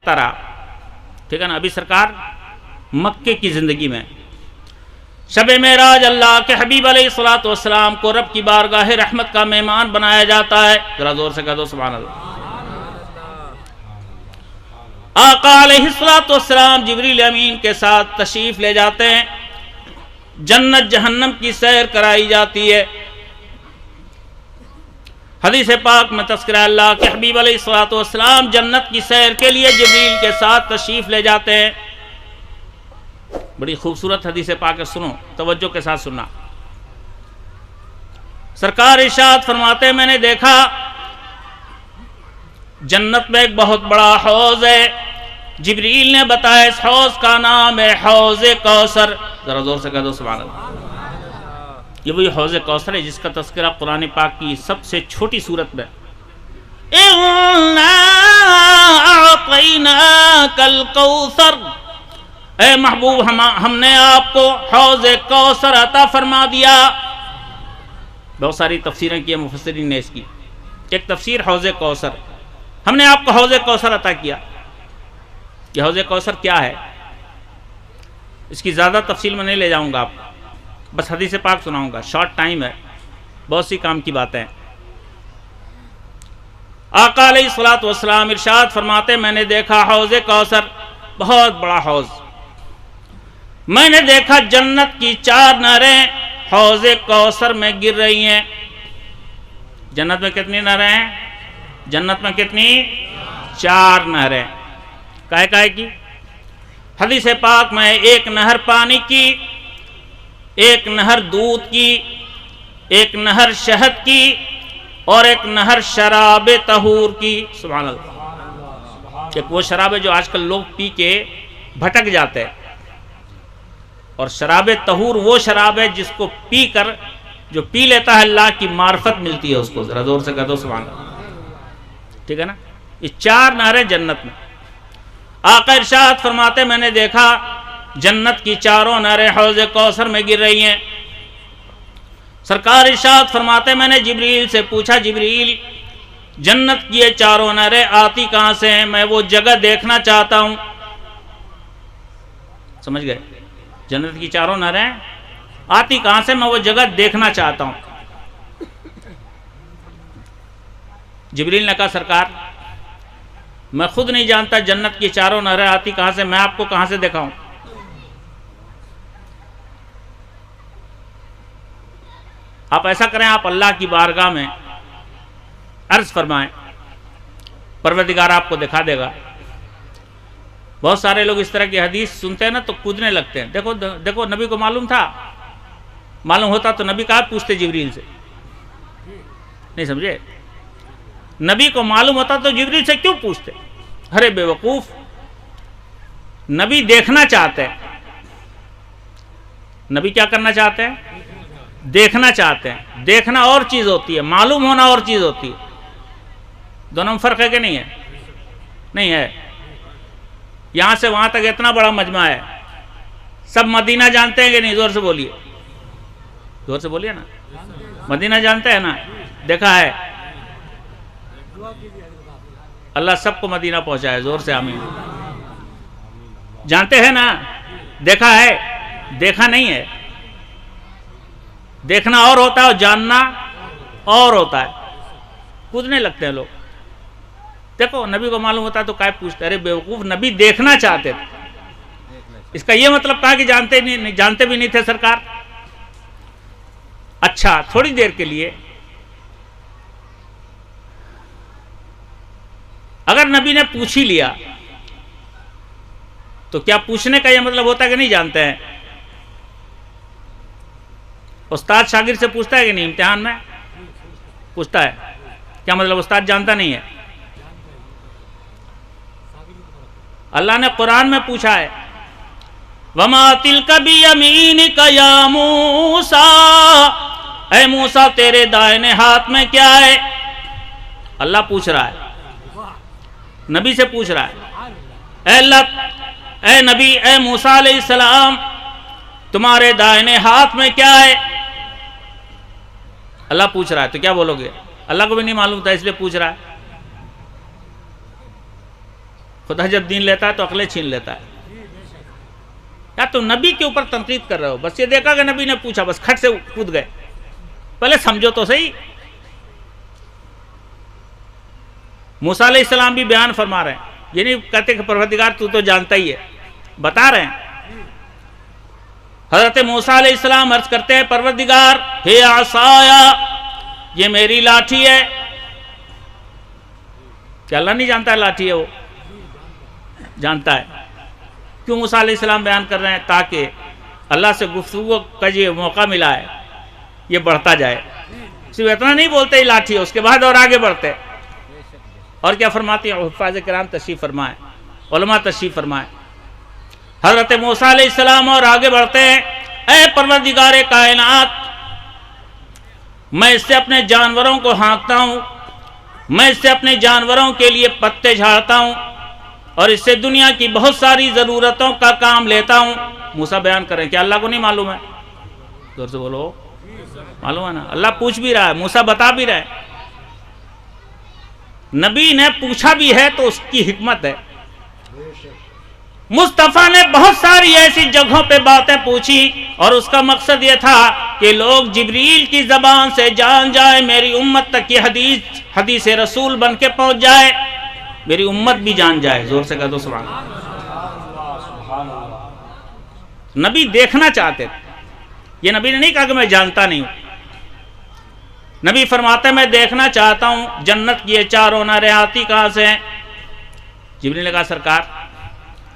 طرح، ٹھیک ہے نا. ابھی سرکار مکے کی زندگی میں شب معراج اللہ کے حبیب علیہ الصلوۃ والسلام کو رب کی بارگاہ رحمت کا مہمان بنایا جاتا ہے. ذرا زور سے کہہ دو سبحان اللہ. آقا علیہ الصلوۃ والسلام جبریل امین کے ساتھ تشریف لے جاتے ہیں. جنت جہنم کی سیر کرائی جاتی ہے. حدیث پاک میں تذکرہ اللہ کے حبیب علیہ الصلوۃ والسلام جنت کی سیر کے لیے جبریل کے ساتھ تشریف لے جاتے ہیں. بڑی خوبصورت حدیث پاک ہے، سنو توجہ کے ساتھ سننا. سرکار ارشاد فرماتے ہیں میں نے دیکھا جنت میں ایک بہت بڑا حوض ہے. جبریل نے بتایا اس حوض کا نام ہے حوض کوثر. ذرا زور سے کہہ دو سبحان اللہ. یہ وہی حوض کوثر ہے جس کا تذکرہ قرآن پاک کی سب سے چھوٹی سورت میں اِنَّا أَعْطَيْنَاكَ الْكَوْثَرَ، اے محبوب ہم نے آپ کو حوض کوثر عطا فرما دیا. بہت ساری تفسیریں کی ہیں مفسرین نے اس کی. ایک تفسیر حوض کوثر، ہم نے آپ کو حوض کوثر عطا کیا. یہ حوض کوثر کیا ہے اس کی زیادہ تفصیل میں نہیں لے جاؤں گا آپ کو، بس حدیث پاک سناؤں گا، شارٹ ٹائم ہے، بہت سی کام کی باتیں. آقا علیہ الصلوۃ والسلام ارشاد فرماتے میں نے دیکھا حوض کوثر، بہت بڑا حوض. میں نے دیکھا جنت کی 4 نہریں حوض کوثر میں گر رہی ہیں. جنت میں کتنی نہریں ہیں؟ جنت میں کتنی؟ 4 نہریں. کائے کی؟ حدیث پاک میں ایک نہر پانی کی، ایک نہر دودھ کی، ایک نہر شہد کی، اور ایک نہر شراب طہور کی. سبحان اللہ. ایک وہ شراب ہے جو آج کل لوگ پی کے بھٹک جاتے ہیں، اور شراب طہور وہ شراب ہے جس کو پی کر جو پی لیتا ہے اللہ کی معرفت ملتی ہے اس کو. ذرا زور سے کہہ دو سبحان اللہ. ٹھیک ہے نا. یہ 4 نہریں جنت میں. آقا ارشاد فرماتے میں نے دیکھا جنت کی 4 نہریں حوض کوثر میں گر رہی ہیں. سرکار ارشاد فرماتے میں نے جبریل سے پوچھا جبریل جنت کی یہ 4 نہریں آتی کہاں سے ہیں؟ میں وہ جگہ دیکھنا چاہتا ہوں. سمجھ گئے؟ جنت کی 4 نہریں آتی کہاں سے؟ میں وہ جگہ دیکھنا چاہتا ہوں. جبریل نے کہا سرکار میں خود نہیں جانتا جنت کی 4 نہریں آتی کہاں سے، میں آپ کو کہاں سے دکھاؤں؟ آپ ایسا کریں، آپ اللہ کی بارگاہ میں عرض فرمائیں، پروردگار آپ کو دکھا دے گا. بہت سارے لوگ اس طرح کی حدیث سنتے ہیں نا تو کودنے لگتے ہیں. دیکھو نبی کو معلوم تھا، معلوم ہوتا تو نبی کہاں پوچھتے جبریل سے؟ نہیں سمجھے؟ نبی کو معلوم ہوتا تو جبریل سے کیوں پوچھتے؟ ارے بے وقوف، نبی دیکھنا چاہتے ہیں. نبی کیا کرنا چاہتے ہیں؟ دیکھنا چاہتے ہیں. دیکھنا اور چیز ہوتی ہے، معلوم ہونا اور چیز ہوتی ہے. دونوں میں فرق ہے کہ نہیں ہے؟ نہیں ہے. یہاں سے وہاں تک اتنا بڑا مجمع ہے، سب مدینہ جانتے ہیں کہ نہیں؟ زور سے بولیے، زور سے بولیے نا. مدینہ جانتے ہیں نا؟ دیکھا ہے؟ اللہ سب کو مدینہ پہنچائے. زور سے آمین. جانتے ہیں نا؟ دیکھا ہے، دیکھا نہیں ہے. دیکھنا اور ہوتا ہے اور جاننا اور ہوتا ہے. کودنے لگتے ہیں لوگ. دیکھو نبی کو معلوم ہوتا ہے تو کائے پوچھتے؟ ارے بیوقوف، نبی دیکھنا چاہتے تھے. اس کا یہ مطلب تھا کہ جانتے بھی نہیں تھے سرکار. اچھا تھوڑی دیر کے لیے اگر نبی نے پوچھ ہی لیا تو کیا پوچھنے کا یہ مطلب ہوتا ہے کہ نہیں جانتے ہیں؟ استاد شاگرد سے پوچھتا ہے کہ نہیں؟ امتحان میں پوچھتا ہے. کیا مطلب استاد جانتا نہیں ہے؟ اللہ نے قرآن میں پوچھا ہے وَمَا تِلْكَ بِيَمِينِكَ يَا مُوسَىٰ، اے موسیٰ تیرے دائنے ہاتھ میں کیا ہے؟ اللہ پوچھ رہا ہے، نبی سے پوچھ رہا ہے. اے اللہ، اے نبی، اے موسیٰ علیہ السلام تمہارے دائنے ہاتھ میں کیا ہے؟ اللہ پوچھ رہا ہے تو کیا بولو گے؟ اللہ کو بھی نہیں معلوم تھا اس لیے پوچھ رہا ہے. خدا جب دین لیتا ہے تو عقلیں چھین لیتا ہے. یا تو نبی کے اوپر تنقید کر رہے ہو، بس یہ دیکھا کہ نبی نے پوچھا بس کھٹ سے کود گئے. پہلے سمجھو تو صحیح. موسیٰ علیہ السلام بھی بیان فرما رہے ہیں، یہ نہیں کہتے کہ پروردگار تو جانتا ہی ہے، بتا رہے ہیں. حضرت موسیٰ علیہ السلام عرض کرتے ہیں پروردگار ہے عصایا، یہ میری لاٹھی ہے. کیا اللہ نہیں جانتا ہے لاٹھی ہے؟ وہ جانتا ہے. کیوں موسیٰ علیہ السلام بیان کر رہے ہیں؟ تاکہ اللہ سے گفتگو کا یہ موقع ملا ہے یہ بڑھتا جائے. صرف اتنا نہیں بولتے ہی لاٹھی ہے، اس کے بعد اور آگے بڑھتے. اور کیا فرماتے ہیں حفاظ کرام تشریف فرمائے، علماء تشریف فرمائے. حضرت موسیٰ علیہ السلام اور آگے بڑھتے ہیں، اے پروردگار کائنات، میں اس سے اپنے جانوروں کو ہانکتا ہوں، میں اس سے اپنے جانوروں کے لیے پتے جھاڑتا ہوں، اور اس سے دنیا کی بہت ساری ضرورتوں کا کام لیتا ہوں. موسیٰ بیان کریں کہ اللہ کو نہیں معلوم ہے؟ زور سے بولو، معلوم ہے نا. اللہ پوچھ بھی رہا ہے، موسیٰ بتا بھی رہے ہیں. نبی نے پوچھا بھی ہے تو اس کی حکمت ہے. مصطفیٰ نے بہت ساری ایسی جگہوں پہ باتیں پوچھی اور اس کا مقصد یہ تھا کہ لوگ جبریل کی زبان سے جان جائیں، میری امت تک یہ حدیث رسول بن کے پہنچ جائے، میری امت بھی جان جائے. زور سے کہہ دو سبحان اللہ. نبی دیکھنا چاہتے تھے. یہ نبی نے نہیں کہا کہ میں جانتا نہیں ہوں. نبی فرماتے ہیں میں دیکھنا چاہتا ہوں جنت کی یہ چاروں نہریں آتی کہاں سے ہیں. جبریل نے کہا سرکار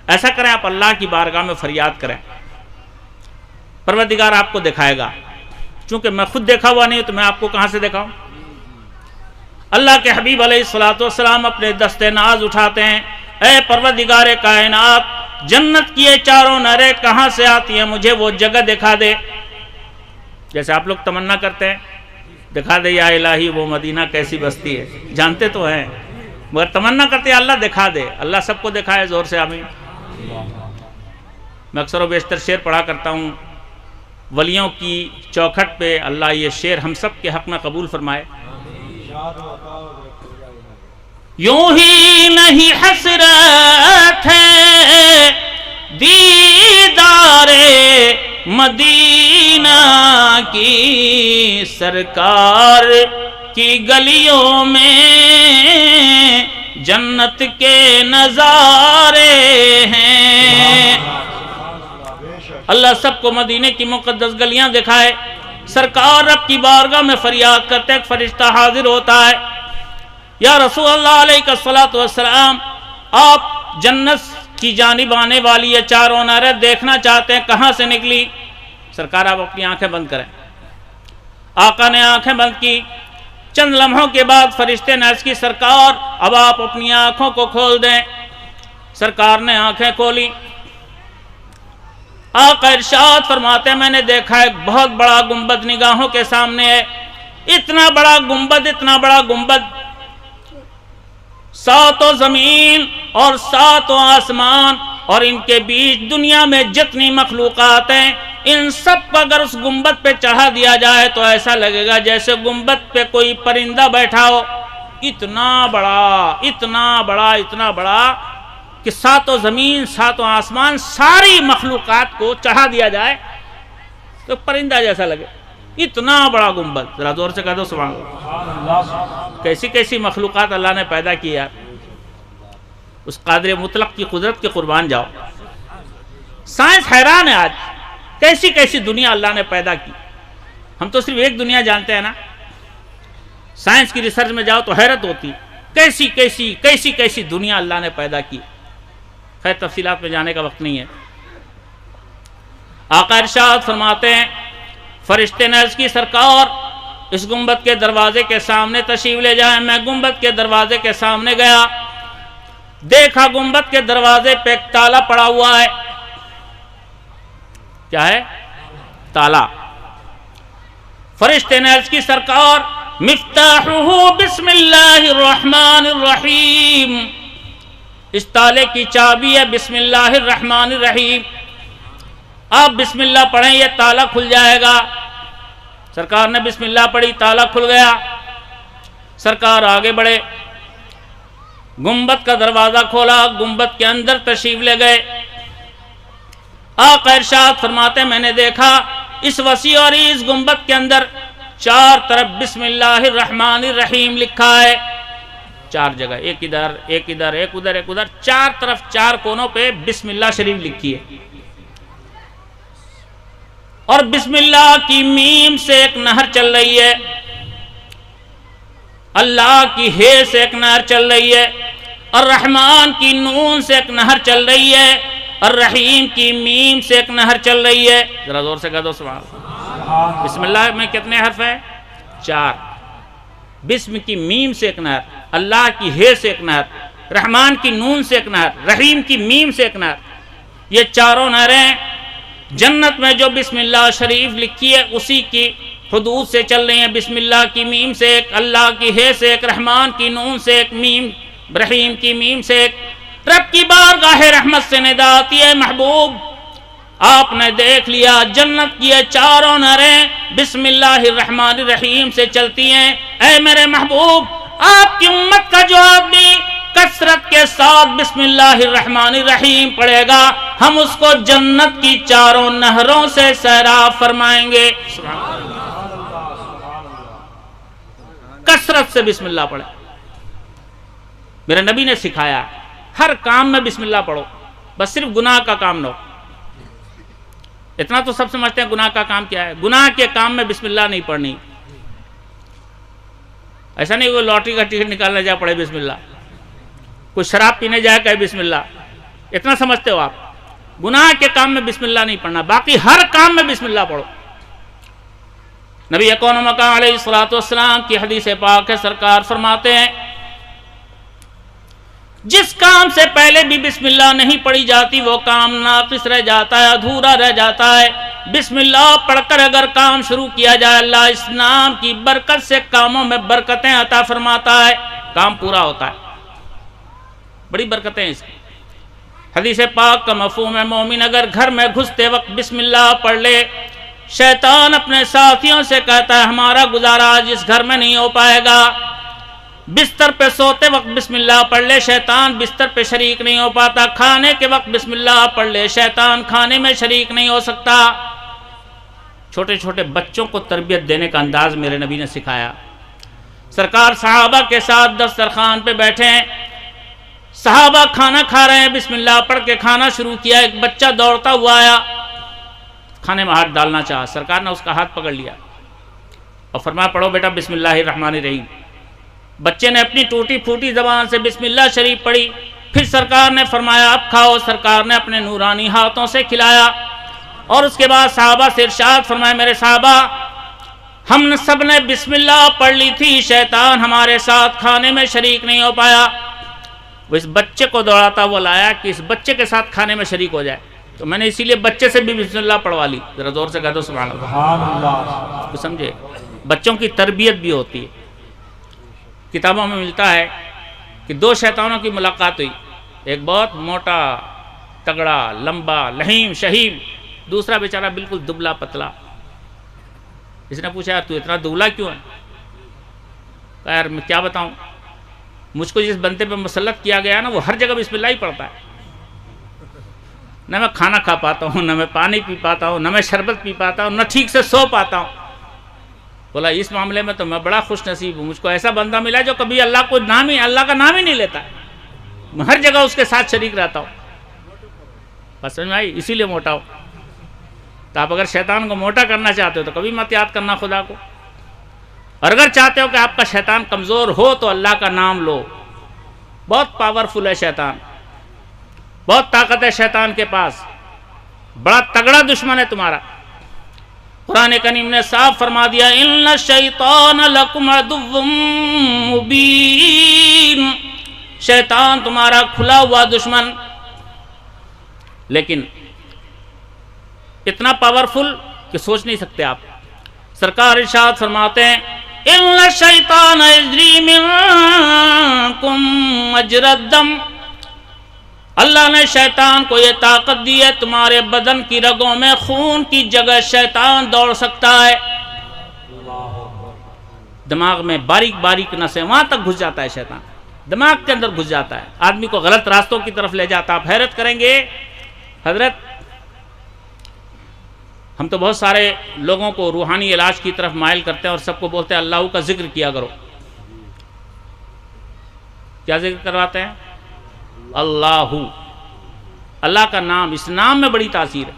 ایسا کریں، آپ اللہ کی بارگاہ میں فریاد کریں، پروردگار آپ کو دکھائے گا. چونکہ میں خود دیکھا ہوا نہیں ہوں تو میں آپ کو کہاں سے دکھاؤں. اللہ کے حبیب علیہ السلام اپنے دست ناز اٹھاتے ہیں، اے پروردگار کائنات، جنت کی یہ چاروں نہریں کہاں سے آتی ہیں، مجھے وہ جگہ دکھا دے. جیسے آپ لوگ تمنا کرتے ہیں دکھا دے یا الہی وہ مدینہ کیسی بستی ہے. جانتے تو ہیں مگر تمنا کرتے ہیں اللہ دکھا دے. اللہ سب کو دکھائے. زور سے آمین. میں اکثر و بیشتر شعر پڑھا کرتا ہوں ولیوں کی چوکھٹ پہ. اللہ یہ شعر ہم سب کے حق میں قبول فرمائے. یوں ہی نہیں حسرت ہے دیدار مدینہ کی، سرکار کی گلیوں میں جنت کے نظارے ہیں. اللہ سب کو مدینے کی مقدس گلیاں دکھائے. سرکار رب کی بارگاہ میں فریاد کرتے ایک فرشتہ حاضر ہوتا ہے، یا رسول اللہ علیہ الصلوۃ والسلام، آپ جنت کی جانب آنے والی یہ چاروں نہریں دیکھنا چاہتے ہیں، کہاں سے نکلی؟ سرکار آپ اپنی آنکھیں بند کریں. آقا نے آنکھیں بند کی. چند لمحوں کے بعد فرشتے نے عرض کی سرکار اب آپ اپنی آنکھوں کو کھول دیں. سرکار نے آنکھیں کھولی. آقا ارشاد فرماتے ہیں میں نے دیکھا ایک بہت بڑا گنبد نگاہوں کے سامنے ہے. اتنا بڑا گنبد، اتنا بڑا گنبد، ساتوں زمین اور ساتوں آسمان اور ان کے بیچ دنیا میں جتنی مخلوقات ہیں ان سب کو اگر اس گنبد پہ چڑھا دیا جائے تو ایسا لگے گا جیسے گنبد پہ کوئی پرندہ بیٹھا ہو. اتنا بڑا، اتنا بڑا، اتنا بڑا کہ ساتوں زمین، ساتوں آسمان، ساری مخلوقات کو چڑھا دیا جائے تو پرندہ جیسا لگے. اتنا بڑا گنبد. ذرا زور سے کہہ دو سبحان اللہ. کیسی کیسی مخلوقات اللہ نے پیدا کی یار. اس قادر مطلق کی قدرت کے قربان جاؤ. سائنس حیران ہے آج، کیسی کیسی دنیا اللہ نے پیدا کی. ہم تو صرف ایک دنیا جانتے ہیں نا. سائنس کی ریسرچ میں جاؤ تو حیرت ہوتی، کیسی کیسی کیسی کیسی دنیا اللہ نے پیدا کی. خیر تفصیلات میں جانے کا وقت نہیں ہے. آقا ارشاد فرماتے ہیں فرشتے نے عرض کی سرکار اس گنبد کے دروازے کے سامنے تشریف لے جائیں. میں گنبد کے دروازے کے سامنے گیا، دیکھا گنبد کے دروازے پہ ایک تالا پڑا ہوا ہے. کیا ہے؟ تالا. فرشتے نے عرض کی سرکار مفتاحہ بسم اللہ الرحمن الرحیم، اس تالے کی چابی ہے بسم اللہ الرحمن الرحیم. آپ بسم اللہ پڑھیں یہ تالا کھل جائے گا. سرکار نے بسم اللہ پڑھی، تالا کھل گیا. سرکار آگے بڑھے. گنبد کا دروازہ کھولا، گنبد کے اندر تشریف لے گئے۔ آقا ارشاد فرماتے میں نے دیکھا اس وسیع اور اس گنبد کے اندر چار طرف بسم اللہ الرحمن الرحیم لکھا ہے، چار جگہ، ایک ادھر ایک ادھر ایک ادھر ایک ادھر، چار طرف چار کونوں پہ بسم اللہ شریف لکھی ہے، اور بسم اللہ کی میم سے ایک نہر چل رہی ہے، اللہ کی ہے سے ایک نہر چل رہی ہے، الرحمن کی نون سے ایک نہر چل رہی ہے، الرحیم کی میم سے ایک نہر چل رہی ہے۔ ذرا زور سے کہہ دو سبحان اللہ۔ بسم اللہ میں کتنے حرف ہیں؟ چار۔ بسم کی میم سے ایک نہر، اللہ کی ہے سے ایک نہر، رحمان کی نون سے ایک نہر، رحیم کی میم سے ایک نہر، یہ چاروں نہریں جنت میں جو بسم اللہ شریف لکھی ہے اسی کی حدود سے چل رہی ہیں۔ بسم اللہ کی میم سے ایک، اللہ کی ہے سے ایک، رحمان کی نون سے ایک، میم رحیم کی میم سے ایک۔ رب کی بارگاہ رحمت سے ندا آتی ہے، محبوب آپ نے دیکھ لیا جنت کی یہ چاروں نہریں بسم اللہ الرحمن الرحیم سے چلتی ہیں۔ اے میرے محبوب، آپ کی امت کا جو آدمی کثرت کے ساتھ بسم اللہ الرحمن الرحیم پڑھے گا، ہم اس کو جنت کی چاروں نہروں سے سیراب فرمائیں گے۔ کثرت سے بسم اللہ پڑھے۔ میرے نبی نے سکھایا ہر کام میں بسم اللہ پڑھو، بس صرف گناہ کا کام نہ ہو۔ اتنا تو سب سمجھتے ہیں گناہ کا کام کیا ہے، گناہ کے کام میں بسم اللہ نہیں پڑھنی۔ ایسا نہیں وہ لاٹری کا ٹکٹ نکالنے جا پڑے بسم اللہ، کوئی شراب پینے جائے کہے بسم اللہ، اتنا سمجھتے ہو آپ؟ گناہ کے کام میں بسم اللہ نہیں پڑھنا، باقی ہر کام میں بسم اللہ پڑھو۔ نبی کون مکان علیہ الصلوۃ والسلام کی حدیث پاک ہے، سرکار فرماتے ہیں جس کام سے پہلے بھی بسم اللہ نہیں پڑھی جاتی وہ کام ناقص رہ جاتا ہے، ادھورا رہ جاتا ہے۔ بسم اللہ پڑھ کر اگر کام شروع کیا جائے، اللہ اس نام کی برکت سے کاموں میں برکتیں عطا فرماتا ہے، کام پورا ہوتا ہے، بڑی برکتیں اس کی۔ حدیث پاک کا مفہوم ہے مومن اگر گھر میں گھستے وقت بسم اللہ پڑھ لے، شیطان اپنے ساتھیوں سے کہتا ہے ہمارا گزارا آج اس گھر میں نہیں ہو پائے گا۔ بستر پہ سوتے وقت بسم اللہ پڑھ لے، شیطان بستر پہ شریک نہیں ہو پاتا۔ کھانے کے وقت بسم اللہ پڑھ لے، شیطان کھانے میں شریک نہیں ہو سکتا۔ چھوٹے چھوٹے بچوں کو تربیت دینے کا انداز میرے نبی نے سکھایا۔ سرکار صحابہ کے ساتھ دسترخوان پہ بیٹھے ہیں، صحابہ کھانا کھا رہے ہیں، بسم اللہ پڑھ کے کھانا شروع کیا، ایک بچہ دوڑتا ہوا آیا، کھانے میں ہاتھ ڈالنا چاہا، سرکار نے اس کا ہاتھ پکڑ لیا اور فرمایا پڑھو بیٹا بسم اللہ الرحمن الرحیم۔ بچے نے اپنی ٹوٹی پھوٹی زبان سے بسم اللہ شریف پڑھی، پھر سرکار نے فرمایا اب کھاؤ، سرکار نے اپنے نورانی ہاتھوں سے کھلایا، اور اس کے بعد صحابہ سے ارشاد فرمایا میرے صحابہ ہم سب نے بسم اللہ پڑھ لی تھی، شیطان ہمارے ساتھ کھانے میں شریک نہیں ہو پایا۔ وہ اس بچے کو دوڑاتا وہ لایا کہ اس بچے کے ساتھ کھانے میں شریک ہو جائے، تو میں نے اسی لیے بچے سے بھی بسم اللہ پڑھوا لی۔ ذرا زور سے کہہ دو سبحان اللہ۔ تو سمجھے بچوں کی تربیت بھی ہوتی ہے۔ کتابوں میں ملتا ہے کہ دو شیطانوں کی ملاقات ہوئی، ایک بہت موٹا تگڑا لمبا لحیم شہیم، دوسرا بیچارہ بالکل دبلا پتلا۔ اس نے پوچھا یار تو اتنا دبلا کیوں ہے؟ کہا یار میں کیا بتاؤں، مجھ کو جس بندے پہ مسلط کیا گیا نا وہ ہر جگہ بسم اللہ ہی پڑھتا ہے، نہ میں کھانا کھا پاتا ہوں، نہ میں پانی پی پاتا ہوں، نہ میں شربت پی پاتا ہوں، نہ ٹھیک سے سو پاتا ہوں۔ بولا اس معاملے میں تو میں بڑا خوش نصیب ہوں، مجھ کو ایسا بندہ ملا جو کبھی اللہ کا نام ہی نہیں لیتا، میں ہر جگہ اس کے ساتھ شریک رہتا ہوں۔ بس سمجھ میں آئی؟ اسی لیے موٹا ہو۔ تو آپ اگر شیطان کو موٹا کرنا چاہتے ہو تو کبھی مت یاد کرنا خدا کو، اور اگر چاہتے ہو کہ آپ کا شیطان کمزور ہو تو اللہ کا نام لو۔ بہت پاورفل ہے شیطان، بہت طاقت ہے شیطان کے پاس، بڑا تگڑا دشمن ہے تمہارا۔ قرآن کریم نے صاف فرما دیا ان الشیطان لکم عدو مبین، شیطان تمہارا کھلا ہوا دشمن، لیکن اتنا پاورفل کہ سوچ نہیں سکتے آپ۔ سرکار ارشاد فرماتے ہیں ان الشیطان یجری منکم مجری الدم، اللہ نے شیطان کو یہ طاقت دی ہے تمہارے بدن کی رگوں میں خون کی جگہ شیطان دوڑ سکتا ہے، دماغ میں باریک باریک نسیں وہاں تک گھس جاتا ہے شیطان۔ دماغ کے اندر گھس جاتا ہے، آدمی کو غلط راستوں کی طرف لے جاتا ہے۔ آپ حیرت کریں گے حضرت، ہم تو بہت سارے لوگوں کو روحانی علاج کی طرف مائل کرتے ہیں اور سب کو بولتے ہیں اللہ کا ذکر کیا کرو۔ کیا ذکر کرواتے ہیں؟ اللہ کا نام، اس نام میں بڑی تاثیر ہے۔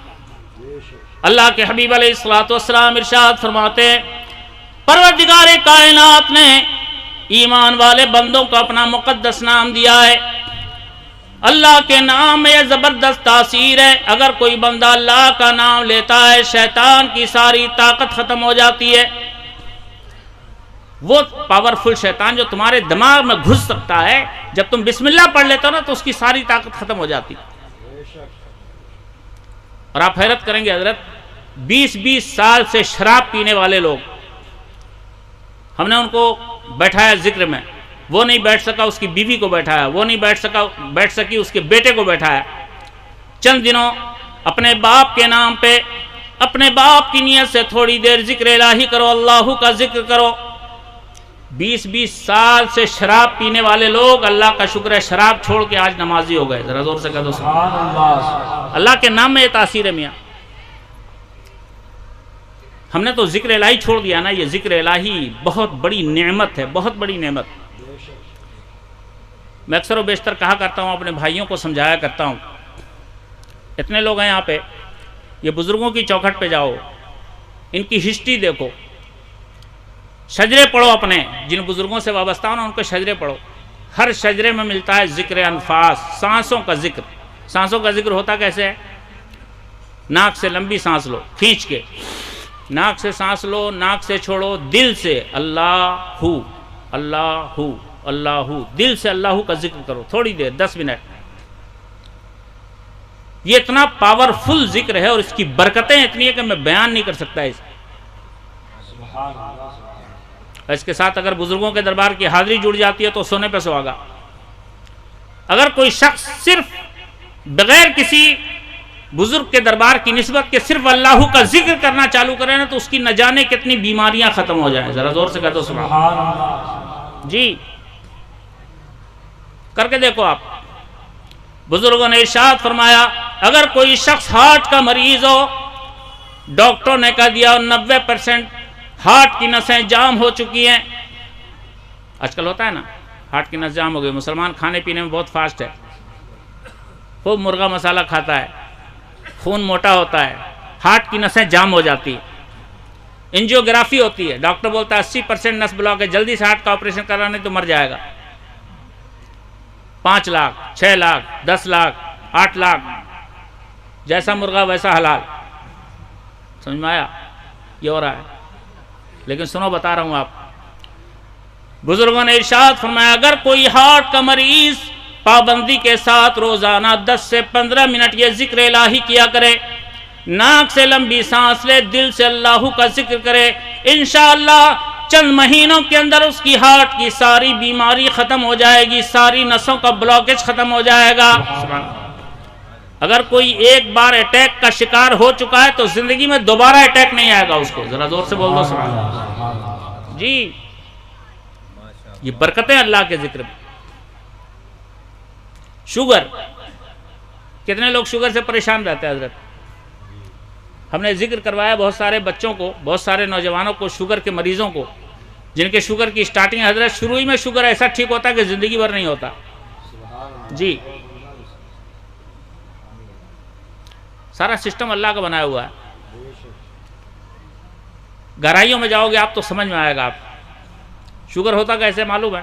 اللہ کے حبیب علیہ الصلوۃ والسلام ارشاد فرماتے ہیں پروردگار کائنات نے ایمان والے بندوں کو اپنا مقدس نام دیا ہے۔ اللہ کے نام میں یہ زبردست تاثیر ہے، اگر کوئی بندہ اللہ کا نام لیتا ہے شیطان کی ساری طاقت ختم ہو جاتی ہے۔ وہ پاورفل شیطان جو تمہارے دماغ میں گھس سکتا ہے، جب تم بسم اللہ پڑھ لیتے ہو نا تو اس کی ساری طاقت ختم ہو جاتی ہے۔ اور آپ حیرت کریں گے حضرت، 20 سال سے شراب پینے والے لوگ، ہم نے ان کو بیٹھایا ذکر میں، وہ نہیں بیٹھ سکا، اس کی بیوی کو بیٹھایا، وہ نہیں بیٹھ سکی، اس کے بیٹے کو بیٹھایا۔ چند دنوں اپنے باپ کے نام پہ، اپنے باپ کی نیت سے تھوڑی دیر ذکر الہی کرو، اللہ کا ذکر کرو۔ 20 سال سے شراب پینے والے لوگ، اللہ کا شکر ہے، شراب چھوڑ کے آج نمازی ہو گئے۔ ذرا زور سے کہہ دو سبحان اللہ۔ اللہ کے نام میں یہ تاثیر ہے میاں۔ ہم نے تو ذکر الہی چھوڑ دیا نا۔ یہ ذکر الہی بہت بڑی نعمت ہے، بہت بڑی نعمت۔ میں اکثر و بیشتر کہا کرتا ہوں، اپنے بھائیوں کو سمجھایا کرتا ہوں، اتنے لوگ ہیں یہاں پہ، یہ بزرگوں کی چوکھٹ پہ جاؤ، ان کی ہسٹری دیکھو، شجرے پڑھو، اپنے جن بزرگوں سے وابستہ ہو نا ان کو شجرے پڑھو۔ ہر شجرے میں ملتا ہے ذکر انفاس، سانسوں کا ذکر۔ سانسوں کا ذکر ہوتا کیسے ہے؟ ناک سے لمبی سانس لو، کھینچ کے، ناک سے سانس لو، ناک سے چھوڑو، دل سے اللہ اللہ اللہ، دل سے اللہ کا ذکر کرو تھوڑی دیر، 10 منٹ۔ یہ اتنا پاورفل ذکر ہے اور اس کی برکتیں اتنی ہیں کہ میں بیان نہیں کر سکتا اس کے ساتھ اگر بزرگوں کے دربار کی حاضری جڑ جاتی ہے تو سونے پہ سہاگا۔ اگر کوئی شخص صرف بغیر کسی بزرگ کے دربار کی نسبت کے صرف اللہ کا ذکر کرنا چالو کرے نا تو اس کی نہ جانے کتنی بیماریاں ختم ہو جائیں۔ ذرا زور سے کہہ دو سبحان اللہ۔ جی کر کے دیکھو آپ۔ بزرگوں نے ارشاد فرمایا اگر کوئی شخص ہارٹ کا مریض ہو، ڈاکٹر نے کہہ دیا 90% ہارٹ کی نسیں جام ہو چکی ہیں۔ آج کل ہوتا ہے نا، ہارٹ کی نس جام ہو گئی۔ مسلمان کھانے پینے میں بہت فاسٹ ہے، خوب مرغا مسالہ کھاتا ہے، خون موٹا ہوتا ہے، ہارٹ کی نسیں جام ہو جاتی ہیں۔ انجیوگرافی ہوتی ہے، ڈاکٹر بولتا ہے 80% نس بلاک ہے، جلدی سے ہارٹ کا آپریشن کرانے تو مر جائے گا۔ 5 لاکھ 6 لاکھ 10 لاکھ 8 لاکھ، جیسا مرغا ویسا حلال۔ سمجھ میں آیا؟ یہ ہو رہا ہے۔ لیکن سنو، بتا رہا ہوں آپ، بزرگوں نے ارشاد فرمایا اگر کوئی ہارٹ کا مریض پابندی کے ساتھ روزانہ 10 سے 15 منٹ یہ ذکر الہی کیا کرے، ناک سے لمبی سانس لے، دل سے اللہ کا ذکر کرے، انشاءاللہ چند مہینوں کے اندر اس کی ہارٹ کی ساری بیماری ختم ہو جائے گی، ساری نسوں کا بلاکیج ختم ہو جائے گا۔ اگر کوئی ایک بار اٹیک کا شکار ہو چکا ہے تو زندگی میں دوبارہ اٹیک نہیں آئے گا اس کو۔ ذرا زور سے بول دو سبحان اللہ۔ جی یہ برکتیں اللہ کے ذکر میں۔ شوگر، کتنے لوگ شوگر سے پریشان رہتے ہیں حضرت؟ ہم نے ذکر کروایا بہت سارے بچوں کو، بہت سارے نوجوانوں کو، شوگر کے مریضوں کو، جن کے شوگر کی سٹارٹنگ حضرت شروع ہی میں شوگر ایسا ٹھیک ہوتا ہے کہ زندگی بھر نہیں ہوتا۔ جی سارا سسٹم اللہ کا بنایا ہوا ہے۔ گہرائیوں میں جاؤ گے آپ تو سمجھ میں آئے گا۔ آپ شوگر ہوتا کیسے معلوم ہے؟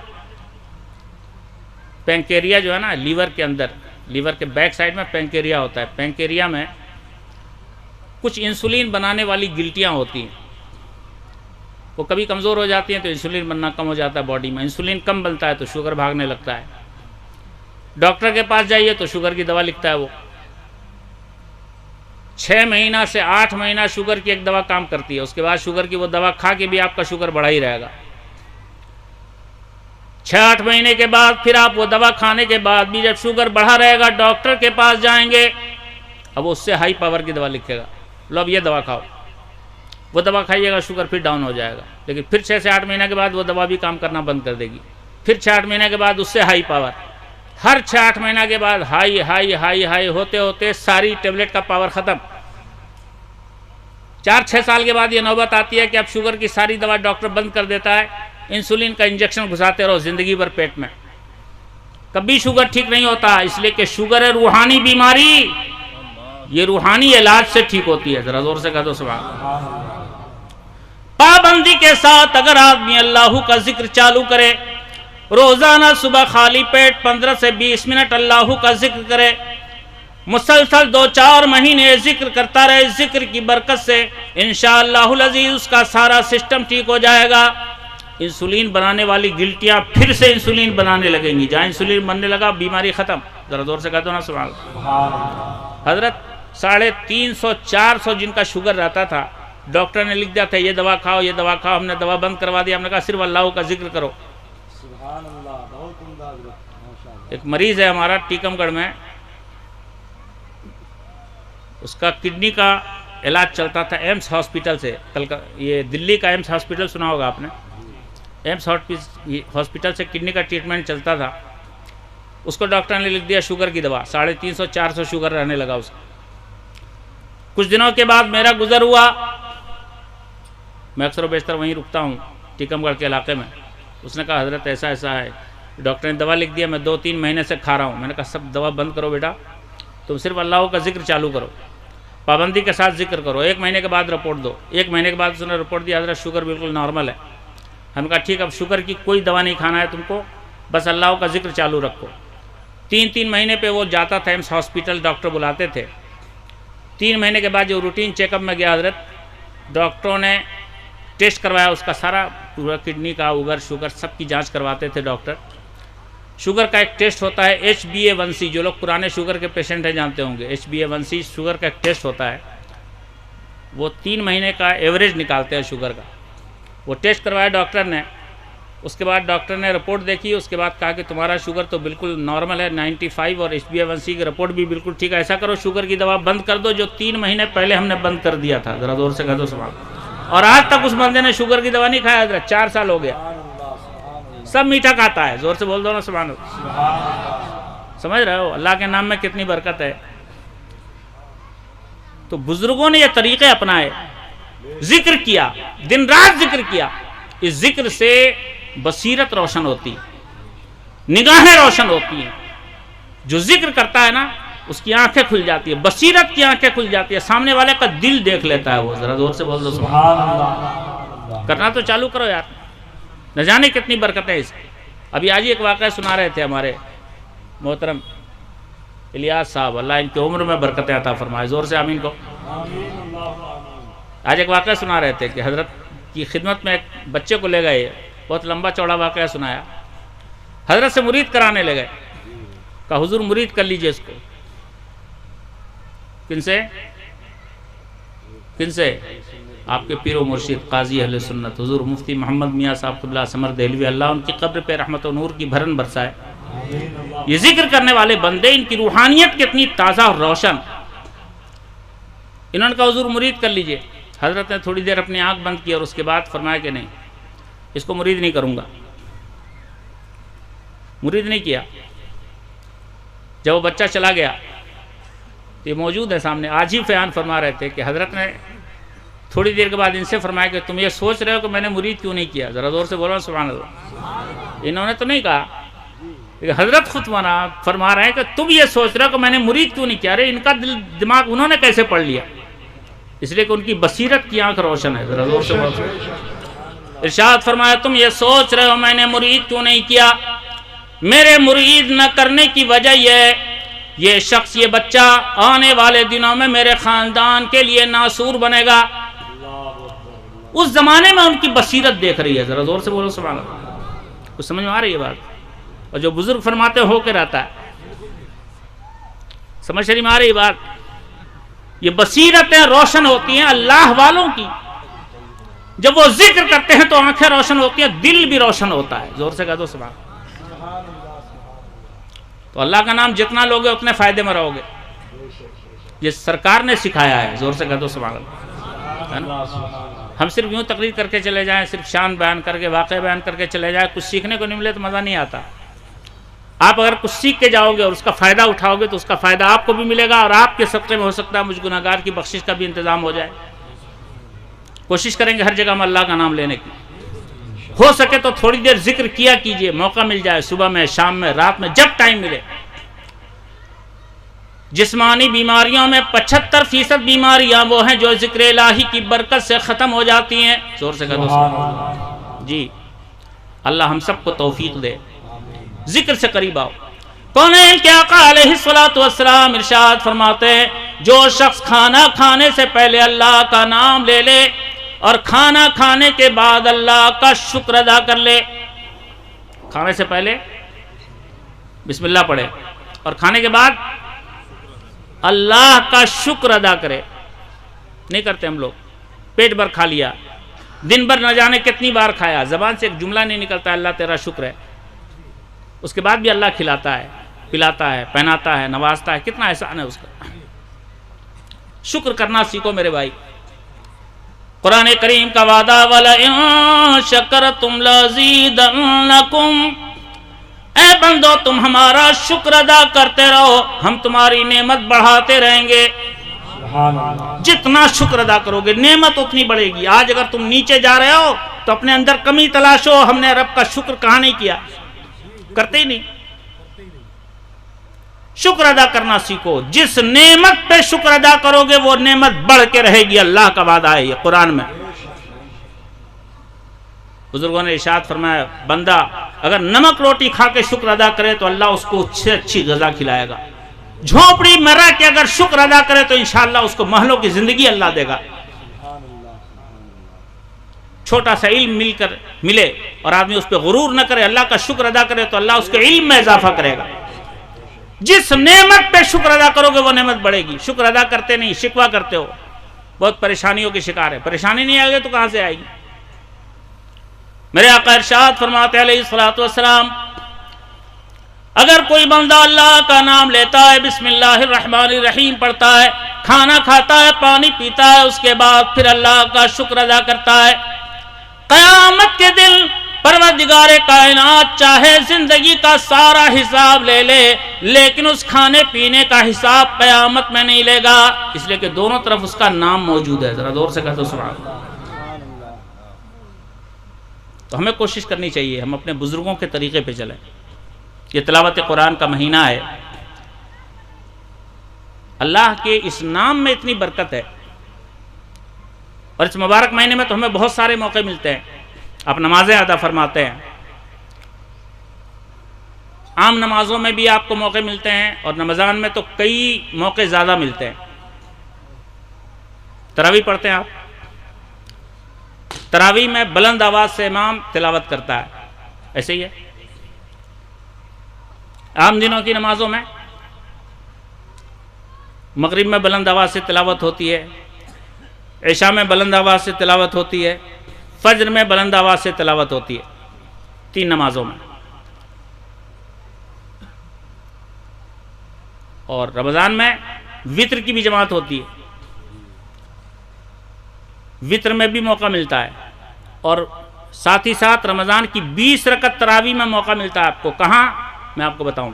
پینکیریا جو ہے نا لیور کے اندر، لیور کے بیک سائڈ میں پینکیریا ہوتا ہے۔ پینکیریا میں کچھ انسولین بنانے والی گلٹیاں ہوتی ہیں، وہ کبھی کمزور ہو جاتی ہیں تو انسولین بننا کم ہو جاتا ہے باڈی میں۔ انسولین کم بنتا ہے تو شوگر بھاگنے لگتا ہے۔ ڈاکٹر کے پاس جائیے تو شوگر کی دوا لکھتا ہے وہ۔ 6 مہینہ سے 8 مہینہ شوگر کی ایک دوا کام کرتی ہے، اس کے بعد شوگر کی وہ دوا کھا کے بھی آپ کا شوگر بڑھا ہی رہے گا۔ 6-8 مہینے کے بعد پھر آپ وہ دوا کھانے کے بعد بھی جب شوگر بڑھا رہے گا ڈاکٹر کے پاس جائیں گے، اب اس سے ہائی پاور کی دوا لکھے گا، لو اب یہ دوا کھاؤ۔ وہ دوا کھائیے گا شوگر پھر ڈاؤن ہو جائے گا، لیکن پھر 6 سے 8 مہینے کے بعد وہ دوا بھی کام کرنا بند کر دے گی۔ پھر 6 مہینے کے بعد اس سے ہائی پاور، ہر 6 مہینہ کے بعد ہائی ہائی ہائی ہائی ہوتے ہوتے ساری ٹیبلٹ کا پاور ختم۔ 4-6 سال کے بعد یہ نوبت آتی ہے کہ اب شوگر کی ساری دوا ڈاکٹر بند کر دیتا ہے، انسولین کا انجیکشن گھساتے رہو زندگی بھر پیٹ میں، کبھی شوگر ٹھیک نہیں ہوتا، اس لیے کہ شوگر ہے روحانی بیماری، یہ روحانی علاج سے ٹھیک ہوتی ہے۔ ذرا زور سے کہہ دو سبحان اللہ۔ پابندی کے ساتھ اگر آدمی اللہ کا ذکر چالو کرے، روزانہ صبح خالی پیٹ 15 سے 20 منٹ اللہ کا ذکر کرے، مسلسل 2-4 مہینے ذکر کرتا رہے، ذکر کی برکت سے انشاءاللہ العزیز اس کا سارا سسٹم ٹھیک ہو جائے گا۔ انسولین بنانے والی گلٹیاں پھر سے انسولین بنانے لگیں گی، جہاں انسولین بننے لگا بیماری ختم۔ ذرا زور سے کہہ دو نا سبحان اللہ۔ حضرت 350-400 جن کا شوگر رہتا تھا، ڈاکٹر نے لکھ دیا تھا یہ دوا کھاؤ یہ دوا کھاؤ، ہم نے دوا بند کروا دیا، ہم نے کہا صرف اللہ کا ذکر کرو۔ سبحان اللہ، بہت عمدہ حضرت، ماشاءاللہ۔ ایک مریض ہے ہمارا ٹیکم گڑھ میں، اس کا کڈنی کا علاج چلتا تھا ایمس ہاسپٹل سے، یہ دلی کا ایمس ہاسپٹل سنا ہوگا آپ نے، ایمس ہاسپٹل سے کڈنی کا ٹریٹمنٹ چلتا تھا۔ اس کو ڈاکٹر نے لکھ دیا شوگر کی دوا، 350-400 شوگر رہنے لگا اس کا۔ کچھ دنوں کے بعد میرا گزر ہوا، میں اکثر و بیشتر وہیں رکتا ہوں ٹیکم گڑھ کے علاقے میں۔ اس نے کہا حضرت ایسا ایسا ہے، ڈاکٹر نے دوا لکھ دیا، میں 2-3 مہینے سے کھا رہا ہوں۔ میں نے کہا سب دوا بند کرو بیٹا، تم صرف اللہ کا ذکر چالو کرو، پابندی کے ساتھ ذکر کرو، 1 مہینے کے بعد رپورٹ دو۔ 1 مہینے کے بعد اس نے رپورٹ دیا حضرت شوگر بالکل نارمل ہے۔ ہم نے کہا ٹھیک، اب شوگر کی کوئی دوا نہیں کھانا ہے تم کو، بس اللہ کا ذکر چالو رکھو۔ 3 مہینے پہ وہ جاتا تھا ایمس ہاسپٹل، ڈاکٹر بلاتے تھے۔ 3 مہینے کے بعد جو روٹین چیک اپ میں گیا حضرت، ڈاکٹروں نے ٹیسٹ کروایا اس کا سارا، پورا کڈنی کا اوگر شوگر سب کی جانچ کرواتے تھے ڈاکٹر۔ شوگر کا ایک ٹیسٹ ہوتا ہے HbA1c، جو لوگ پرانے شوگر کے پیشنٹ ہیں جانتے ہوں گے، HbA1c شوگر کا ایک ٹیسٹ ہوتا ہے، وہ 3 مہینے کا ایوریج نکالتے ہیں شوگر کا۔ وہ ٹیسٹ کروایا ڈاکٹر نے، اس کے بعد ڈاکٹر نے رپورٹ دیکھی، اس کے بعد کہا کہ تمہارا شوگر تو بالکل نارمل ہے 95، اور HbA1c کی رپورٹ بھی بالکل ٹھیک ہے، ایسا کرو شوگر کی دوا بند کر دو جو 3 مہینے پہلے ہم نے بند کر دیا تھا۔ ذرا زور سے کہہ دو سبحان اللہ۔ اور آج تک اس بندے نے شوگر کی دوا نہیں کھایا حضرت، 4 سال ہو گیا، سب میٹھا کھاتا ہے۔ زور سے بول دو نا سبحان اللہ۔ سمجھ رہے ہو اللہ کے نام میں کتنی برکت ہے؟ تو بزرگوں نے یہ طریقے اپنائے، ذکر کیا، دن رات ذکر کیا، اس ذکر سے بصیرت روشن ہوتی، نگاہیں روشن ہوتی ہیں۔ جو ذکر کرتا ہے نا اس کی آنکھیں کھل جاتی ہے، بصیرت کی آنکھیں کھل جاتی ہے، سامنے والے کا دل دیکھ لیتا ہے وہ۔ ذرا زور سے بول دو سبحان اللہ۔ کرنا تو چالو کرو یار، نہ جانے کتنی برکت ہے اس کی۔ ابھی آج ہی ایک واقعہ سنا رہے تھے ہمارے محترم الیاس صاحب، اللہ ان کی عمر میں برکتیں عطا فرمائے، زور سے آمین کو۔ آج ایک واقعہ سنا رہے تھے کہ حضرت کی خدمت میں ایک بچے کو لے گئے، بہت لمبا چوڑا واقعہ سنایا، حضرت سے مرید کرانے لے گئے، کہا حضور مرید کر لیجئے اس کو۔ کن سے؟ کن سے؟ آپ کے پیر و مرشد قاضی اہل سنت حضور مفتی محمد میاں صاحب قبلہ سمر دہلوی، اللہ ان کی قبر پہ رحمت و نور کی بھرن برسائے۔ یہ ذکر کرنے والے بندے، ان کی روحانیت کتنی تازہ اور روشن۔ انہوں نے کہا حضور مرید کر لیجئے۔ حضرت نے تھوڑی دیر اپنی آنکھ بند کی اور اس کے بعد فرمایا کہ نہیں، اس کو مرید نہیں کروں گا، مرید نہیں کیا۔ جب وہ بچہ چلا گیا، یہ موجود ہے سامنے، آج ہی بیان فرما رہے تھے کہ حضرت نے تھوڑی دیر کے بعد ان سے فرمایا کہ تم یہ سوچ رہے ہو کہ میں نے مرید کیوں نہیں کیا؟ ذرا زور سے بولو سبحان اللہ۔ انہوں نے تو نہیں کہا، لیکن حضرت خود فرما رہے ہیں کہ تم یہ سوچ رہے ہو کہ میں نے مرید کیوں نہیں کیا۔ ارے ان کا دماغ انہوں نے کیسے پڑھ لیا؟ اس لیے کہ ان کی بصیرت کی آنکھ روشن ہے۔ ذرا زور سے بولو۔ ارشاد فرمایا تم یہ سوچ رہے ہو میں نے مرید کیوں نہیں کیا، میرے مرید نہ کرنے کی وجہ یہ ہے، یہ شخص، یہ بچہ آنے والے دنوں میں میرے خاندان کے لیے ناسور بنے گا۔ اس زمانے میں ان کی بصیرت دیکھ رہی ہے۔ ذرا زور سے بولو سبحان اللہ۔ کچھ سمجھ میں آ رہی ہے بات؟ اور جو بزرگ فرماتے ہو کے رہتا ہے، سمجھ میں آ رہی ہے بات؟ یہ بصیرتیں روشن ہوتی ہیں اللہ والوں کی، جب وہ ذکر کرتے ہیں تو آنکھیں روشن ہوتی ہیں، دل بھی روشن ہوتا ہے۔ زور سے کہہ دو سبحان اللہ۔ تو اللہ کا نام جتنا لوگے اتنے فائدے میں رہو گے، یہ سرکار نے سکھایا ہے۔ زور سے کہہ دو سبحان اللہ۔ ہم صرف یوں تقریر کر کے چلے جائیں، صرف شان بیان کر کے، واقعہ بیان کر کے چلے جائیں، کچھ سیکھنے کو نہیں ملے تو مزہ نہیں آتا۔ آپ اگر کچھ سیکھ کے جاؤ گے اور اس کا فائدہ اٹھاؤ گے تو اس کا فائدہ آپ کو بھی ملے گا، اور آپ کے صدقے میں ہو سکتا ہے مجھ گناہگار کی بخشش کا بھی انتظام ہو جائے۔ کوشش کریں گے ہر جگہ میں اللہ کا نام لینے کی، ہو سکے تو تھوڑی دیر ذکر کیا کیجئے، موقع مل جائے، صبح میں، شام میں، رات میں، جب ٹائم ملے۔ جسمانی بیماریوں میں 75% بیماریاں وہ ہیں جو ذکر الہی کی برکت سے ختم ہو جاتی ہیں۔ زور سے کہو جی، اللہ ہم سب کو توفیق دے، ذکر سے قریب آؤ۔ کونین کے آقا علیہ السلام ارشاد فرماتے ہیں جو شخص کھانا کھانے سے پہلے اللہ کا نام لے لے اور کھانا کھانے کے بعد اللہ کا شکر ادا کر لے، کھانے سے پہلے بسم اللہ پڑھے اور کھانے کے بعد اللہ کا شکر ادا کرے۔ نہیں کرتے ہم لوگ، پیٹ بھر کھا لیا، دن بھر نہ جانے کتنی بار کھایا، زبان سے ایک جملہ نہیں نکلتا اللہ تیرا شکر ہے، اس کے بعد بھی اللہ کھلاتا ہے، پلاتا ہے، پہناتا ہے، نوازتا ہے، کتنا احسان ہے اس کا۔ شکر کرنا سیکھو میرے بھائی۔ قرآن کریم کا وعدہ وَلَئِن شَكَرْتُمْ لَأَزِيدَنَّكُمْ، اے بندو تم ہمارا شکر ادا کرتے رہو، ہم تمہاری نعمت بڑھاتے رہیں گے۔ جتنا شکر ادا کرو گے نعمت اتنی بڑھے گی۔ آج اگر تم نیچے جا رہے ہو تو اپنے اندر کمی تلاشو، ہم نے رب کا شکر کہاں نہیں کیا، کرتے ہی نہیں۔ شکر ادا کرنا سیکھو، جس نعمت پہ شکر ادا کرو گے وہ نعمت بڑھ کے رہے گی، اللہ کا وعدہ ہے یہ قرآن میں۔ بزرگوں نے ارشاد فرمایا بندہ اگر نمک روٹی کھا کے شکر ادا کرے تو اللہ اس کو اچھی غذا کھلائے گا، جھونپڑی میں رہ کے اگر شکر ادا کرے تو انشاءاللہ اس کو محلوں کی زندگی اللہ دے گا۔ چھوٹا سا علم ملے اور آدمی اس پہ غرور نہ کرے، اللہ کا شکر ادا کرے تو اللہ اس کے علم میں اضافہ کرے گا۔ جس نعمت پہ شکر ادا کرو گے وہ نعمت بڑھے گی۔ شکر ادا کرتے نہیں، شکوہ کرتے ہو، بہت پریشانیوں کے شکار ہے۔ پریشانی نہیں آئے گی تو کہاں سے آئے گی؟ میرے آقا ارشاد فرماتے علیہ السلام اگر کوئی بندہ اللہ کا نام لیتا ہے، بسم اللہ الرحمن الرحیم پڑھتا ہے، کھانا کھاتا ہے، پانی پیتا ہے، اس کے بعد پھر اللہ کا شکر ادا کرتا ہے، قیامت کے دن پروردگار کائنات چاہے زندگی کا سارا حساب لے لے لیکن اس کھانے پینے کا حساب قیامت میں نہیں لے گا، اس لیے کہ دونوں طرف اس کا نام موجود ہے۔ ذرا زور سے کہہ دو سبحان اللہ۔ تو ہمیں کوشش کرنی چاہیے ہم اپنے بزرگوں کے طریقے پہ چلیں۔ یہ تلاوت قرآن کا مہینہ ہے، اللہ کے اس نام میں اتنی برکت ہے، اور اس مبارک مہینے میں تو ہمیں بہت سارے موقع ملتے ہیں، آپ نمازیں ادا فرماتے ہیں، عام نمازوں میں بھی آپ کو موقع ملتے ہیں اور رمضان میں تو کئی موقع زیادہ ملتے ہیں۔ تراویح پڑھتے ہیں آپ، تراویح میں بلند آواز سے امام تلاوت کرتا ہے، ایسے ہی ہے۔ عام دنوں کی نمازوں میں مغرب میں بلند آواز سے تلاوت ہوتی ہے، عشاء میں بلند آواز سے تلاوت ہوتی ہے، فجر میں بلند آواز سے تلاوت ہوتی ہے، 3 نمازوں میں۔ اور رمضان میں وتر کی بھی جماعت ہوتی ہے، وتر میں بھی موقع ملتا ہے، اور ساتھ ہی ساتھ رمضان کی 20 رکعت تراویح میں موقع ملتا ہے آپ کو۔ کہاں؟ میں آپ کو بتاؤں۔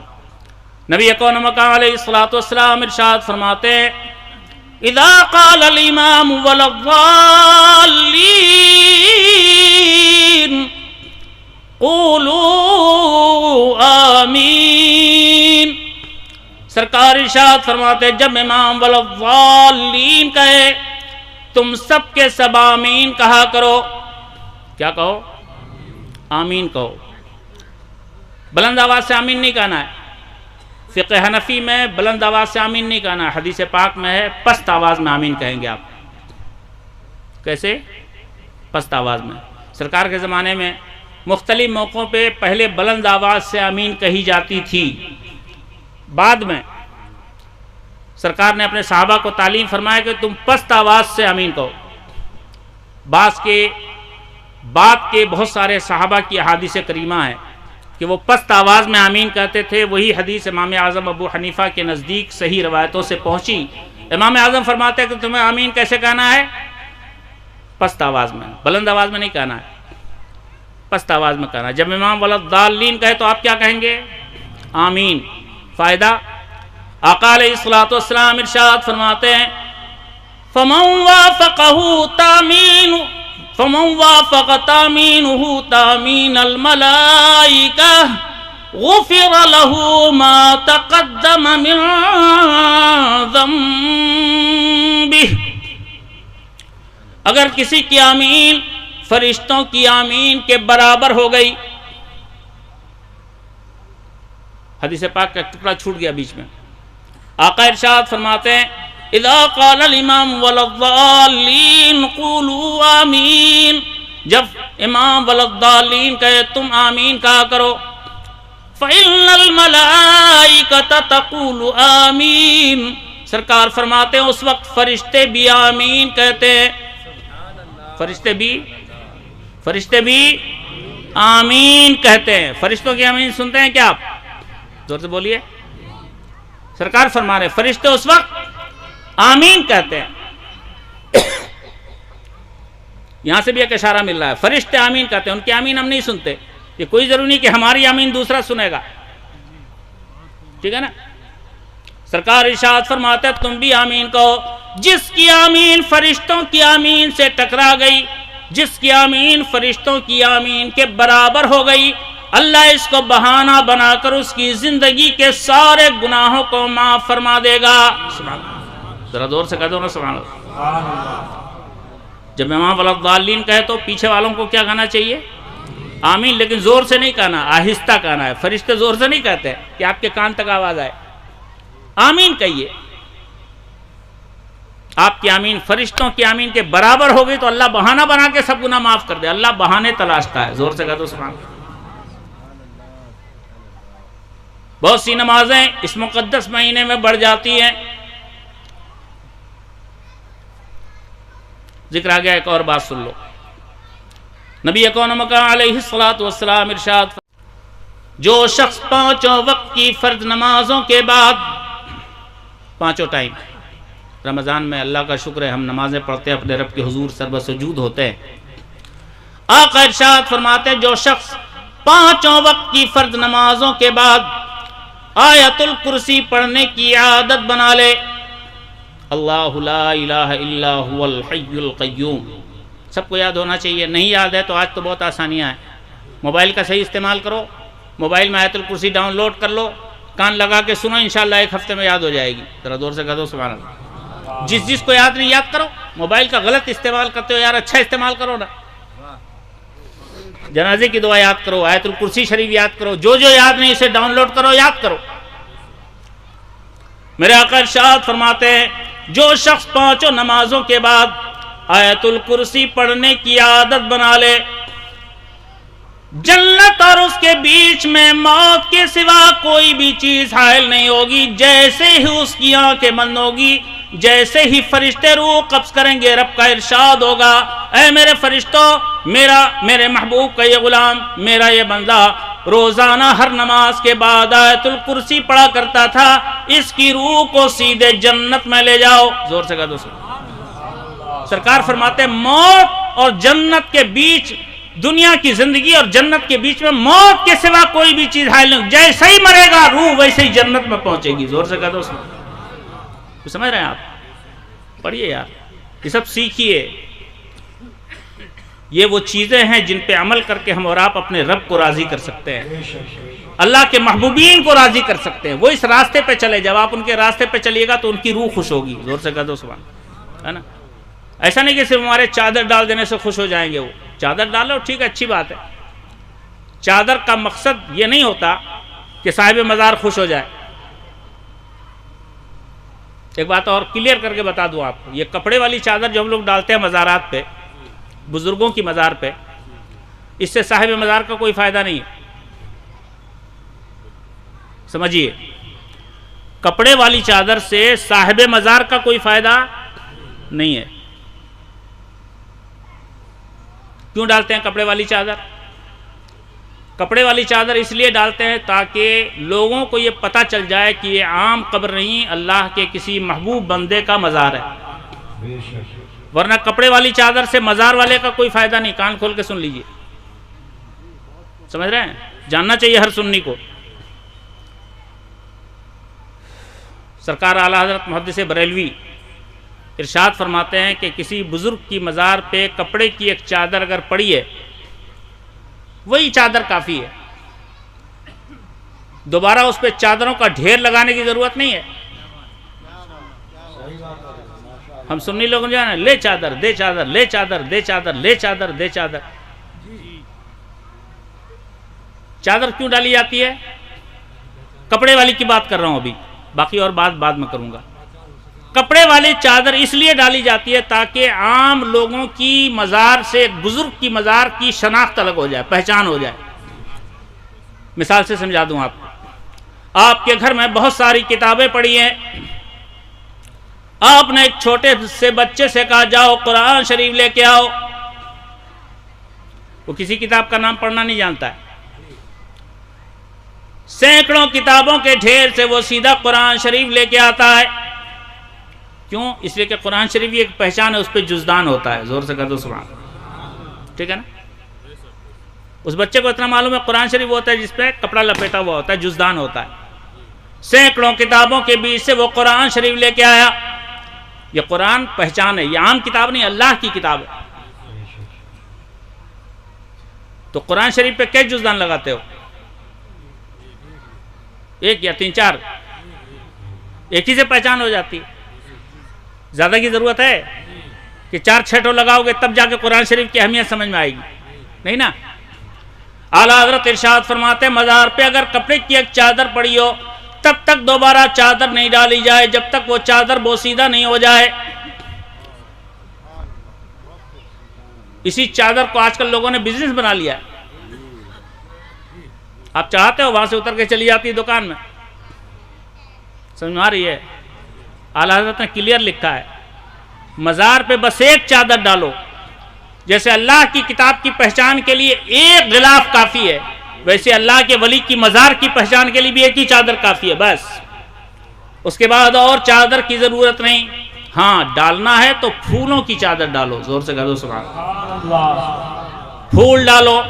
نبی اکرم علیہ السلام ارشاد فرماتے ہیں اذا قال الامام والضالین قولوا آمین، سرکار ارشاد فرماتے ہیں جب امام والضالین کہے تم سب کے سب آمین کہا کرو۔ کیا کہو؟ آمین کہو۔ بلند آواز سے آمین نہیں کہنا ہے، فقہ حنفی میں بلند آواز سے آمین نہیں کہنا ہے، حدیث پاک میں ہے پست آواز میں آمین کہیں گے آپ۔ کیسے؟ پست آواز میں۔ سرکار کے زمانے میں مختلف موقعوں پہ پہلے بلند آواز سے آمین کہی جاتی تھی، بعد میں سرکار نے اپنے صحابہ کو تعلیم فرمایا کہ تم پست آواز سے آمین کہو۔ بعد کے بہت سارے صحابہ کی احادیث کریمہ ہیں کہ وہ پست آواز میں آمین کہتے تھے، وہی حدیث امام اعظم ابو حنیفہ کے نزدیک صحیح روایتوں سے پہنچی۔ امام اعظم فرماتے ہیں کہ تمہیں آمین کیسے کہنا ہے؟ پست آواز میں، بلند آواز میں نہیں کہنا ہے، پست آواز میں کہنا ہے۔ جب امام وللضالین کہے تو آپ کیا کہیں گے؟ آمین۔ فائدہ، آقا علیہ الصلوۃ والسلام ارشاد فرماتے ہیں فمن وافق تامینہ تامین الملائکہ غفر له ما تقدم من ذنبہ۔ اگر کسی کی آمین فرشتوں کی آمین کے برابر ہو گئی، حدیث پاک کا ٹکڑا چھوٹ گیا بیچ میں، آقا ارشاد فرماتے ہیں اذا قال الامام وللضالین قولوا آمین، جب امام وللضالین کہے تم آمین کہا کرو، فإن الملائکۃ تقول آمین، سرکار فرماتے ہیں اس وقت فرشتے بھی آمین کہتے ہیں، فرشتے بھی آمین کہتے ہیں۔ فرشتوں کی آمین سنتے ہیں کیا آپ؟ زور سے بولیے۔ سرکار فرما رہے فرشتے اس وقت آمین کہتے ہیں۔ یہاں سے بھی ایک اشارہ مل رہا ہے، فرشتے آمین کہتے ہیں، ان کی آمین ہم نہیں سنتے، یہ کوئی ضروری نہیں کہ ہماری آمین دوسرا سنے گا، ٹھیک ہے نا؟ سرکار ارشاد فرماتے ہیں تم بھی آمین کہو، جس کی آمین فرشتوں کی آمین سے ٹکرا گئی، جس کی آمین فرشتوں کی آمین کے برابر ہو گئی، اللہ اس کو بہانہ بنا کر اس کی زندگی کے سارے گناہوں کو معاف فرما دے گا۔ سبحان اللہ، ذرا دور سے کہہ دو نا سبحان اللہ۔ جب امام وللضالین کہے تو پیچھے والوں کو کیا کہنا چاہیے؟ آمین، لیکن زور سے نہیں کہنا، آہستہ کہنا ہے۔ فرشتے زور سے نہیں کہتے کہ آپ کے کان تک آواز آئے، آمین کہیے۔ آپ کی آمین فرشتوں کی آمین کے برابر ہو گئی تو اللہ بہانہ بنا کے سب گناہ معاف کر دے۔ اللہ بہانے تلاشتا ہے، زور سے کہہ دو سبحان اللہ۔ بہت سی نمازیں اس مقدس مہینے میں بڑھ جاتی ہیں۔ ذکر آ گیا، ایک اور بات سن لو۔ نبی اکرم علیہ الصلوۃ والسلام ارشاد، جو شخص پانچوں وقت کی فرض نمازوں کے بعد، پانچوں ٹائم رمضان میں اللہ کا شکر ہے ہم نمازیں پڑھتے ہیں، اپنے رب کے حضور سر بسجود ہوتے ہیں۔ آقا ارشاد فرماتے ہیں جو شخص پانچوں وقت کی فرض نمازوں کے بعد آیت الکرسی پڑھنے کی عادت بنا لے، اللہ لا الہ الا هو الحی القیوم، سب کو یاد ہونا چاہیے، نہیں یاد ہے تو آج تو بہت آسانیاں ہیں، موبائل کا صحیح استعمال کرو، موبائل میں آیت الکرسی ڈاؤن لوڈ کر لو، کان لگا کے سنو، انشاءاللہ ایک ہفتے میں یاد ہو جائے گی۔ ذرا دور سے کہہ دو سبحان اللہ۔ جس کو یاد نہیں یاد کرو، موبائل کا غلط استعمال کرتے ہو یار، اچھا استعمال کرو نا، جنازے کی دعا یاد کرو، آیت الکرسی شریف یاد کرو، جو یاد نہیں اسے ڈاؤن لوڈ کرو، یاد کرو۔ میرے آقا ارشاد فرماتے ہیں جو شخص پانچوں نمازوں کے بعد آیت الکرسی پڑھنے کی عادت بنا لے، جنت اور اس کے بیچ میں موت کے سوا کوئی بھی چیز حائل نہیں ہوگی۔ جیسے ہی اس کی آنکھیں بند ہوگی، جیسے ہی فرشتے روح قبض کریں گے، رب کا ارشاد ہوگا اے میرے فرشتوں، میرے محبوب کا یہ غلام، میرا یہ بندہ روزانہ ہر نماز کے بعد آیت الکرسی پڑھا کرتا تھا، اس کی روح کو سیدھے جنت میں لے جاؤ۔ زور سے کہہ دو سرکار فرماتے ہیں موت اور جنت کے بیچ، دنیا کی زندگی اور جنت کے بیچ میں موت کے سوا کوئی بھی چیز حائل نہیں، جیسے ہی مرے گا روح ویسے ہی جنت میں پہنچے گی۔ زور سے کہہ دو سمجھ رہے ہیں آپ؟ پڑھیے یار، یہ سب سیکھیے، یہ وہ چیزیں ہیں جن پہ عمل کر کے ہم اور آپ اپنے رب کو راضی کر سکتے ہیں، اللہ کے محبوبین کو راضی کر سکتے ہیں۔ وہ اس راستے پہ چلے، جب آپ ان کے راستے پہ چلیے گا تو ان کی روح خوش ہوگی۔ زور سے کہہ دو سبحان اللہ، ہے نا؟ ایسا نہیں کہ صرف ہمارے چادر ڈال دینے سے خوش ہو جائیں گے، وہ چادر ڈالو ٹھیک ہے، اچھی بات ہے، چادر کا مقصد یہ نہیں ہوتا کہ صاحب مزار خوش ہو جائے۔ ایک بات اور کلیئر کر کے بتا دوں آپ کو، یہ کپڑے والی چادر جو ہم لوگ ڈالتے ہیں مزارات پہ، بزرگوں کی مزار پہ، اس سے صاحب مزار کا کوئی فائدہ نہیں ہے، سمجھیے، کپڑے والی چادر سے صاحب مزار کا کوئی فائدہ نہیں ہے۔ کیوں ڈالتے ہیں کپڑے والی چادر؟ کپڑے والی چادر اس لیے ڈالتے ہیں تاکہ لوگوں کو یہ پتہ چل جائے کہ یہ عام قبر نہیں، اللہ کے کسی محبوب بندے کا مزار ہے۔ ورنہ کپڑے والی چادر سے مزار والے کا کوئی فائدہ نہیں. کان کھول کے سن لیجئے, سمجھ رہے ہیں, جاننا چاہیے ہر سنی کو. سرکار اعلیٰ حضرت محدث بریلوی ارشاد فرماتے ہیں کہ کسی بزرگ کی مزار پہ کپڑے کی ایک چادر اگر پڑی ہے, وہی چادر کافی ہے, دوبارہ اس پہ چادروں کا ڈھیر لگانے کی ضرورت نہیں ہے. ہم سنی لوگوں جو ہے نا, لے چادر دے چادر, لے چادر دے چادر, لے چادر دے چادر. چادر کیوں ڈالی جاتی ہے؟ کپڑے والی کی بات کر رہا ہوں ابھی, باقی اور بات بعد میں کروں گا. کپڑے والی چادر اس لیے ڈالی جاتی ہے تاکہ عام لوگوں کی مزار سے بزرگ کی مزار کی شناخت الگ ہو جائے, پہچان ہو جائے. مثال سے سمجھا دوں آپ کو. آپ کے گھر میں بہت ساری کتابیں پڑھی ہیں, آپ نے ایک چھوٹے سے بچے سے کہا جاؤ قرآن شریف لے کے آؤ, وہ کسی کتاب کا نام پڑھنا نہیں جانتا ہے. سینکڑوں کتابوں کے ڈھیر سے وہ سیدھا قرآن شریف لے کے آتا ہے. کیوں؟ اس لیے کہ قرآن شریف ایک پہچان ہے, اس پہ جزدان ہوتا ہے. زور سے کہہ دو سبحان. ٹھیک ہے نا؟ اس بچے کو اتنا معلوم ہے قرآن شریف ہوتا ہے جس پہ کپڑا لپیٹا ہوا ہوتا ہے, جزدان ہوتا ہے. سینکڑوں کتابوں کے بیچ سے وہ قرآن شریف لے کے آیا. یہ قرآن پہچان ہے, یہ عام کتاب نہیں, اللہ کی کتاب ہے. تو قرآن شریف پہ کئی جزدان لگاتے ہو؟ ایک یا تین چار؟ ایک ہی سے پہچان ہو جاتی ہے. زیادہ کی ضرورت ہے کہ 4-6 لگاؤ گے تب جا کے قرآن شریف کی اہمیت سمجھ میں آئے گی؟ نہیں نا. اعلیٰ حضرت ارشاد فرماتے مزار پہ اگر کپڑے کی ایک چادر پڑی ہو تب تک دوبارہ چادر نہیں ڈالی جائے جب تک وہ چادر بوسیدہ نہیں ہو جائے. اسی چادر کو آج کل لوگوں نے بزنس بنا لیا ہے. آپ چاہتے ہو وہاں سے اتر کے چلی جاتی ہے دکان میں. سمجھ میں آ رہی ہے؟ اعلیٰ حضرت نے کلیئر لکھا ہے مزار پہ بس ایک چادر ڈالو. جیسے اللہ کی کتاب کی پہچان کے لیے ایک غلاف کافی ہے, ویسے اللہ کے ولی کی مزار کی پہچان کے لیے بھی ایک ہی چادر کافی ہے بس. اس کے بعد اور چادر کی ضرورت نہیں. ہاں ڈالنا ہے تو پھولوں کی چادر ڈالو. زور سے کہہ دو سبحان اللہ. پھول ڈالو,